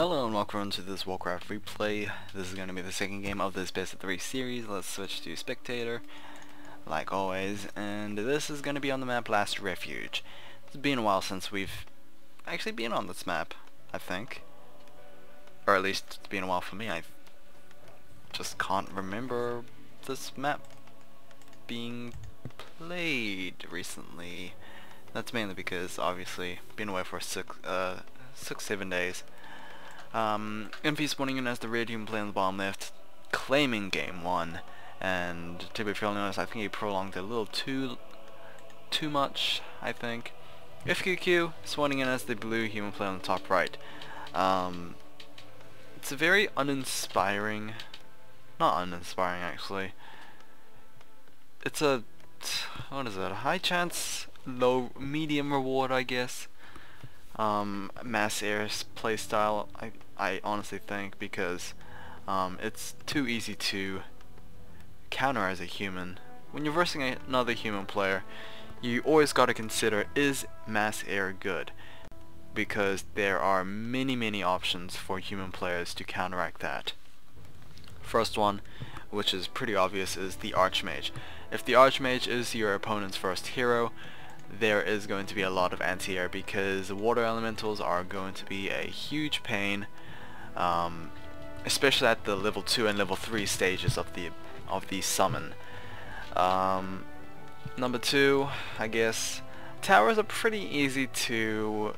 Hello and welcome to this Warcraft replay. This is going to be the second game of this best of 3 series. Let's switch to Spectator, like always, and this is going to be on the map Last Refuge. It's been a while since we've actually been on this map, I think. Or at least it's been a while for me. I just can't remember this map being played recently. That's mainly because obviously been away for 7 days. Infi spawning in as the red human player on the bottom left, claiming game 1, and to be fairly honest, I think he prolonged it a little too much, I think. FQQ spawning in as the blue human player on the top right. It's a very uninspiring, not uninspiring actually, it's a, what is it, a high chance, low, medium reward I guess. Mass air playstyle, I honestly think, because it's too easy to counter as a human. When you're versing another human player, you always got to consider, is mass air good? Because there are many options for human players to counteract that. First one, which is pretty obvious, is the Archmage. If the Archmage is your opponent's first hero, there is going to be a lot of anti-air because water elementals are going to be a huge pain, especially at the level 2 and level 3 stages of the summon. Number 2, I guess, towers are pretty easy to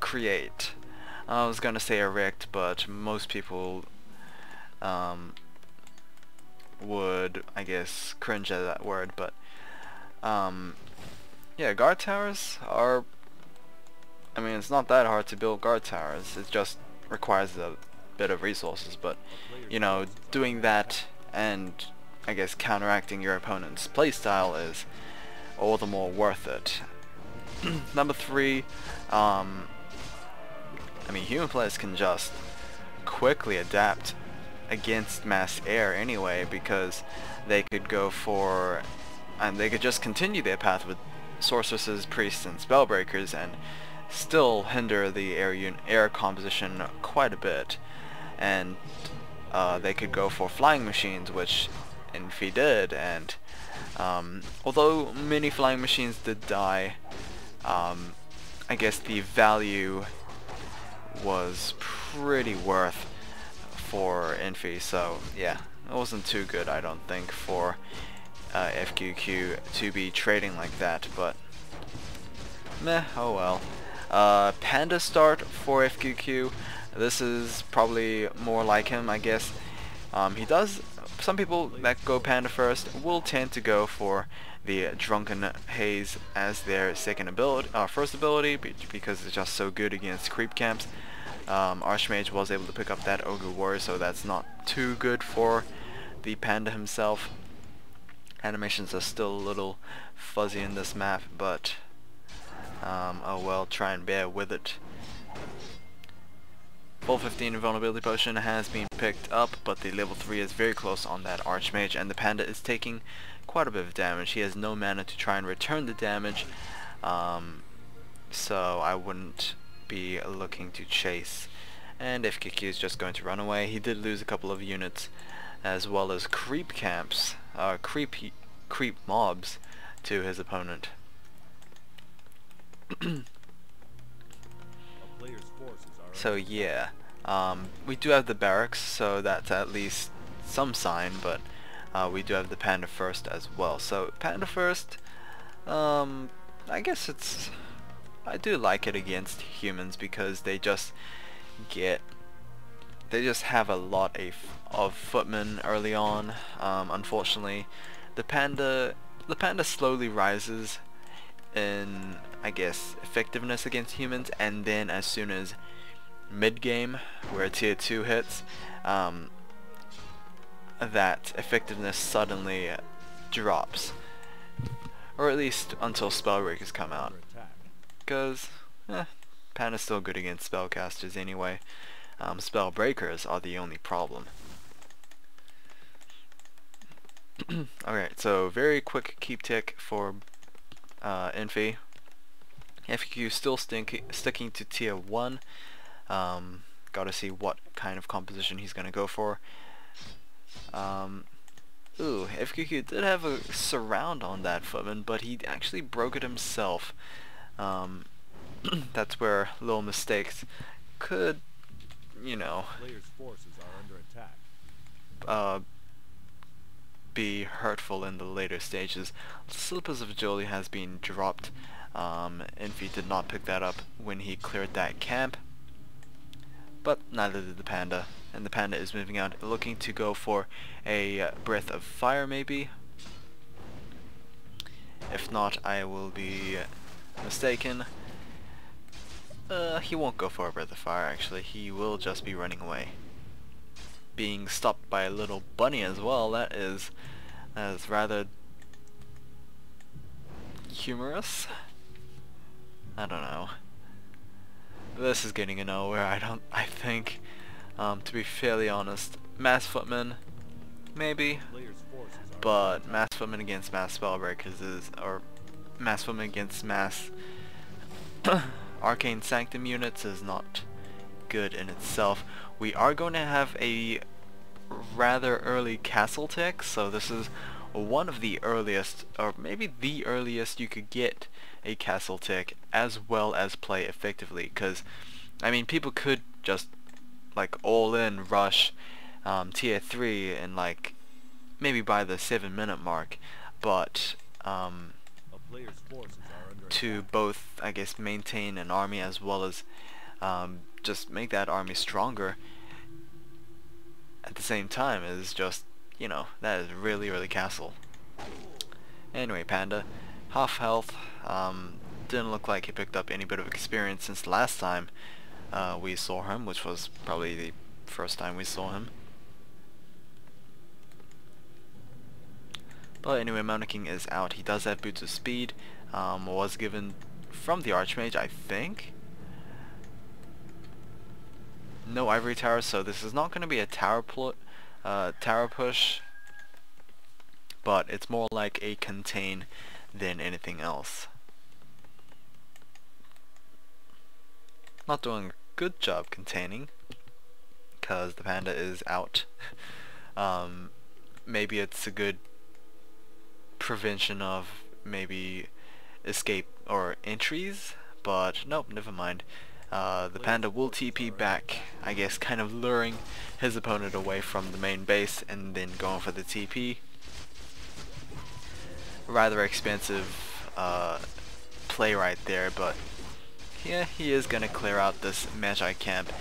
create. I was gonna say erect, but most people would, I guess, cringe at that word, but yeah, guard towers are, I mean, it's not that hard to build guard towers, it just requires a bit of resources, but you know, doing that and I guess counteracting your opponent's playstyle is all the more worth it. Number 3, I mean, human players can just quickly adapt against mass air anyway, because they could go for, and they could just continue their path with sorceresses, priests, and spellbreakers and still hinder the air composition quite a bit. And they could go for flying machines, which Infi did, and although many flying machines did die, I guess the value was pretty worth for Infi, so yeah, it wasn't too good, I don't think, for FQQ to be trading like that, but meh, oh well. Panda start for FQQ, this is probably more like him, I guess. He does, some people that go Panda first will tend to go for the Drunken Haze as their second ability, first ability, because it's just so good against creep camps. Archmage was able to pick up that Ogre Warrior, so that's not too good for the Panda himself. Animations are still a little fuzzy in this map, but oh well, try and bear with it. Full 15 Invulnerability Potion has been picked up, but the level 3 is very close on that Archmage, and the Panda is taking quite a bit of damage. He has no mana to try and return the damage, so I wouldn't be looking to chase, and FQQ is just going to run away. He did lose a couple of units as well as creep camps, creep mobs to his opponent. So yeah, we do have the barracks, so that's at least some sign, but we do have the Panda first as well. So Panda first, I guess it's, I do like it against humans because they just have a lot of footmen early on. Unfortunately, the panda slowly rises in, I guess, effectiveness against humans, and then as soon as mid game, where tier 2 hits, that effectiveness suddenly drops, or at least until spellbreakers come out. Because Panda's still good against spellcasters anyway. Spellbreakers are the only problem. Alright, so very quick keep tick for Infi. FQQ still sticking to tier 1. Gotta see what kind of composition he's gonna go for. Ooh, FQQ did have a surround on that footman, but he actually broke it himself. That's where little mistakes could, you know, be hurtful in the later stages. Slippers of agility has been dropped. Infi did not pick that up when he cleared that camp, but neither did the panda, and the panda is moving out, looking to go for a breath of fire maybe. If not, I will be mistaken. He won't go for a breath of fire actually, he will just be running away. Being stopped by a little bunny as well, that is rather humorous. I don't know. This is getting nowhere, I think. To be fairly honest, mass footman, maybe, but mass footman against mass spellbreakers is, or mass footman against mass arcane sanctum units is not good in itself. We are going to have a rather early castle tech, so this is one of the earliest, or maybe the earliest you could get a castle tech as well as play effectively, because I mean people could just like all in rush tier 3 and like maybe by the 7-minute mark, but to both I guess maintain an army as well as just make that army stronger at the same time is just, you know, that is really castle. Anyway, panda, half health, didn't look like he picked up any bit of experience since last time we saw him, which was probably the first time we saw him. But anyway, Mountain is out. He does have boots of speed, was given from the Archmage, I think. No ivory tower, so this is not going to be a tower push, but it's more like a contain than anything else. Not doing a good job containing, because the panda is out. Maybe it's a good prevention of maybe escape or entries, but nope, never mind. The panda will TP back, I guess kind of luring his opponent away from the main base and then going for the TP. Rather expensive play right there, but yeah, he is going to clear out this Magi camp,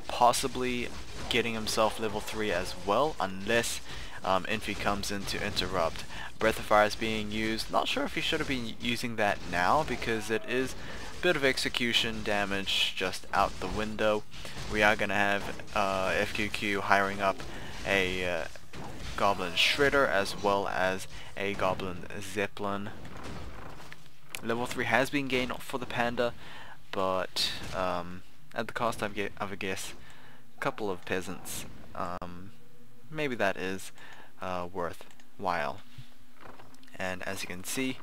possibly getting himself level 3 as well, unless Infi comes in to interrupt. Breath of Fire is being used. Not sure if he should have been using that now, because it is bit of execution damage just out the window. We are gonna have FQQ hiring up a Goblin Shredder as well as a Goblin Zeppelin. Level 3 has been gained for the panda, but at the cost of I guess a couple of peasants. Maybe that is worthwhile. And as you can see,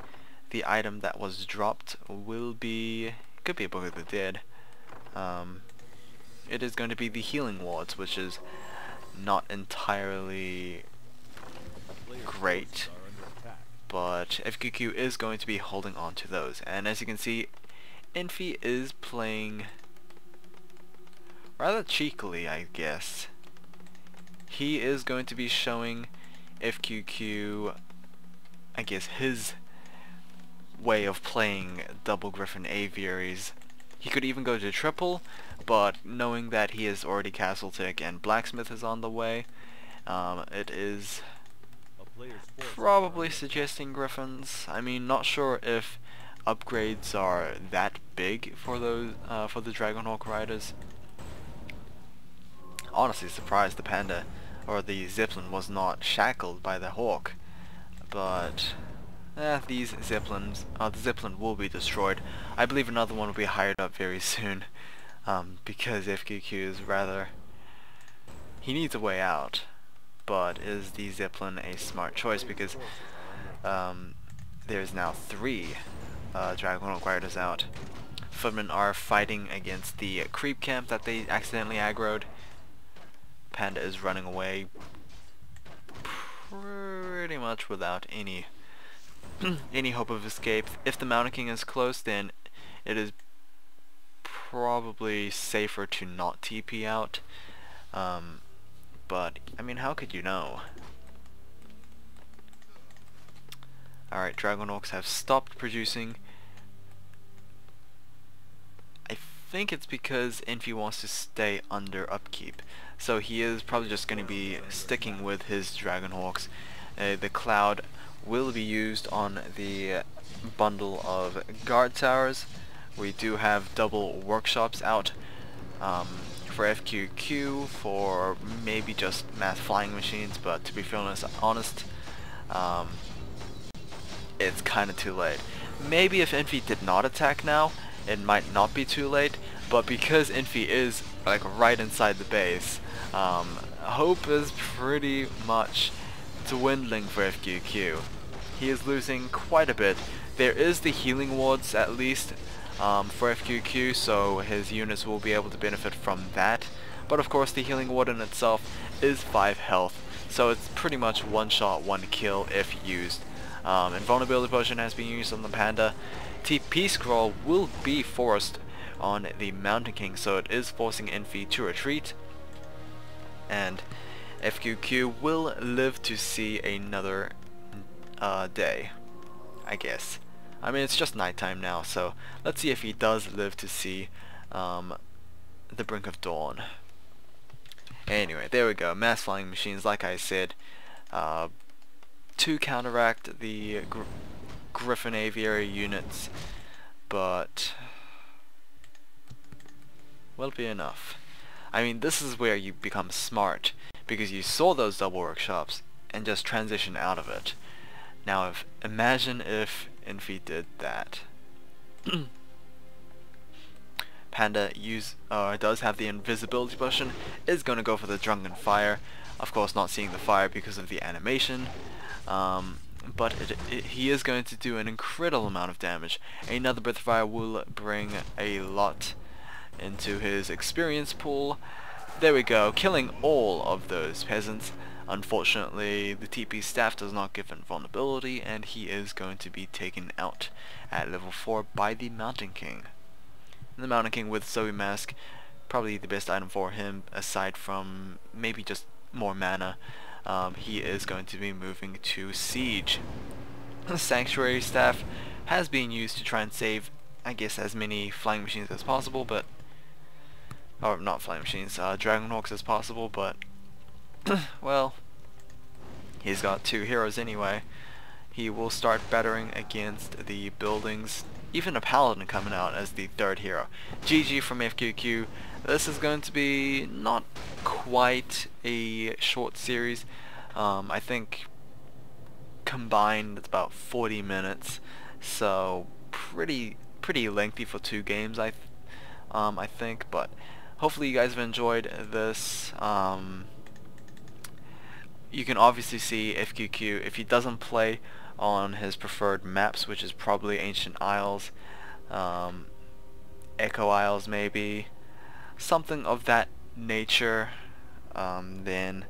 the item that was dropped will be, could be a Book of the Dead. It is going to be the Healing Wards, which is not entirely great, but FQQ is going to be holding on to those. And as you can see, Infi is playing rather cheekily, I guess. He is going to be showing FQQ, I guess, his way of playing double Griffin Aviaries. He could even go to triple, but knowing that he is already Castle Tick and Blacksmith is on the way, it is probably suggesting Griffins. I mean, not sure if upgrades are that big for those for the Dragonhawk riders. Honestly surprised the panda or the Zeppelin was not shackled by the Hawk, but these Zeppelins, the Zeppelin will be destroyed. I believe another one will be hired up very soon, because FQQ is rather, he needs a way out. But is the Zeppelin a smart choice, because there's now 3 Dragonhawk riders out. Footmen are fighting against the creep camp that they accidentally aggroed. Panda is running away pretty much without any any hope of escape. If the Mountain King is close, then it is probably safer to not TP out. But I mean, how could you know? Alright, Dragon Orcs have stopped producing. I think it's because Infi wants to stay under upkeep. So he is probably just going to be sticking with his Dragon Hawks. The Cloud will be used on the bundle of guard towers. We do have double workshops out for FQQ, for maybe just mass flying machines, but to be honest, it's kind of too late. Maybe if Infi did not attack now, it might not be too late, but because Infi is like right inside the base, hope is pretty much dwindling for FQQ. He is losing quite a bit. There is the healing wards at least for FQQ, so his units will be able to benefit from that. But of course the healing ward in itself is 5 health, so it's pretty much one shot, one kill if used. Invulnerability potion has been used on the Panda. TP scroll will be forced on the Mountain King, so it is forcing Infi to retreat. And FQQ will live to see another day, I guess. I mean, it's just nighttime now, so let's see if he does live to see the brink of dawn. Anyway, there we go. Mass flying machines, like I said, to counteract the Griffin Aviary units, but will it be enough? I mean, this is where you become smart, because you saw those double workshops and just transition out of it. Now, imagine if Infi did that. Panda does have the invisibility potion, is going to go for the drunken fire. Of course, not seeing the fire because of the animation. But he is going to do an incredible amount of damage. Another breath of fire will bring a lot into his experience pool. There we go, killing all of those peasants. Unfortunately, the TP staff does not give invulnerability, and he is going to be taken out at level 4 by the Mountain King. And the Mountain King with Zoe Mask, probably the best item for him, aside from maybe just more mana. He is going to be moving to Siege. The Sanctuary staff has been used to try and save, I guess, as many flying machines as possible, but or not flying machines, Dragon Hawks as possible, but well, he's got 2 heroes anyway. He will start battering against the buildings, even a Paladin coming out as the 3rd hero. GG from FQQ. This is going to be not quite a short series. I think combined it's about 40 minutes, so pretty lengthy for 2 games, I think, but hopefully you guys have enjoyed this. You can obviously see FQQ, if he doesn't play on his preferred maps, which is probably Ancient Isles, Echo Isles maybe, something of that nature, then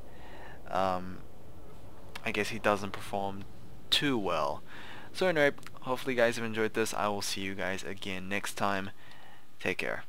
I guess he doesn't perform too well. So anyway, hopefully you guys have enjoyed this. I will see you guys again next time. Take care.